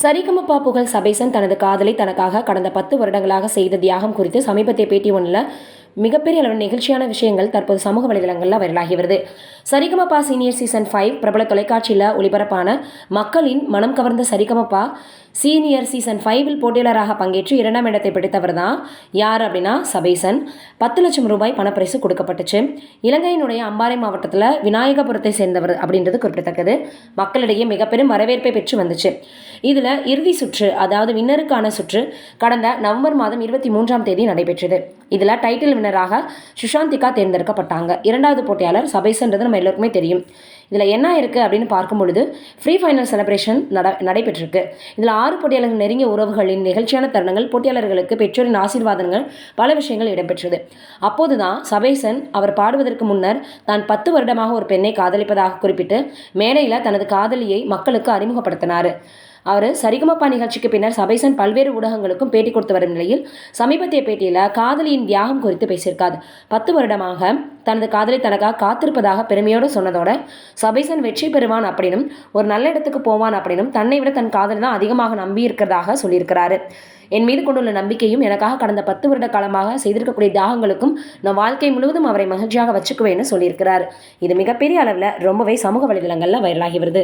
சரிகமபா புகழ் சபேசன் தனது காதலை தனக்காக கடந்த 10 வருடங்களாக செய்த தியாகம் குறித்து சமீபத்திய பேட்டி ஒன்றில் மிகப்பெரிய அளவு நெகிழ்ச்சியான விஷயங்கள் தற்போது சமூக வலைதளங்களில் வைரலாகி வருது. சரிகமபா சீனியர் சீசன் 5 பிரபல தொலைக்காட்சியில் ஒளிபரப்பான மக்களின் மனம் கவர்ந்த சரிகமபா சீனியர் சீசன் 5 போட்டியாளராக பங்கேற்று 2ஆம் இடத்தை பிடித்தவர் தான் யார் அப்படின்னா சபேசன். 10 லட்சம் ரூபாய் பணப்பரிசு கொடுக்கப்பட்டுச்சு. இலங்கையினுடைய அம்பாறை மாவட்டத்தில் விநாயகபுரத்தை சேர்ந்தவர் அப்படின்றது குறிப்பிடத்தக்கது. மக்களிடையே மிகப்பெரும் வரவேற்பை பெற்று வந்துச்சு. இதில் இறுதி சுற்று, அதாவது வின்னருக்கான சுற்று கடந்த நவம்பர் மாதம் 23ஆம் தேதி நடைபெற்றது. இதில் டைட்டில் வின்னராக சுஷாந்திகா தேர்ந்தெடுக்கப்பட்டாங்க. 2வது போட்டியாளர் சபேசன்றது நம்ம எல்லோருக்குமே தெரியும். இதில் என்ன இருக்குது அப்படின்னு பார்க்கும் பொழுது ஃப்ரீ ஃபைனல் செலிப்ரேஷன் நடைபெற்றிருக்கு. இதில் 6 போட்டியாளர்கள் நெருங்கிய உறவுகளின் நிகழ்ச்சியான தருணங்கள், போட்டியாளர்களுக்கு பெற்றோரின் ஆசீர்வாதங்கள், பல விஷயங்கள் இடம்பெற்றது. அப்போது தான் சபேசன் அவர் பாடுவதற்கு முன்னர் தான் 10 வருடமாக ஒரு பெண்ணை காதலிப்பதாக குறிப்பிட்டு மேடையில் தனது காதலியை மக்களுக்கு அறிமுகப்படுத்தினார். அவர் சரிகமபா நிகழ்ச்சிக்கு பின்னர் சபேசன் பல்வேறு ஊடகங்களுக்கும் பேட்டி கொடுத்து வரும் நிலையில் சமீபத்திய பேட்டியில் காதலியின் தியாகம் குறித்து பேசியிருக்காது. 10 வருடமாக தனது காதலை தனக்காக காத்திருப்பதாக பெருமையோடு சொன்னதோட சபேசன் வெற்றி பெறுவான் அப்படின்னும் ஒரு நல்ல இடத்துக்கு போவான் அப்படின்னும் தன்னை விட தன் காதலை தான் அதிகமாக நம்பி இருக்கிறதாக சொல்லியிருக்கிறாரு. என் மீது கொண்டுள்ள நம்பிக்கையும் எனக்காக கடந்த 10 வருட காலமாக செய்திருக்கக்கூடிய தியாகங்களுக்கும் நான் வாழ்க்கை முழுவதும் அவரை மகிழ்ச்சியாக வச்சுக்குவேன்னு சொல்லியிருக்கிறார். இது மிகப்பெரிய அளவில் ரொம்பவே சமூக வலைதளங்களில் வைரலாகி வருது.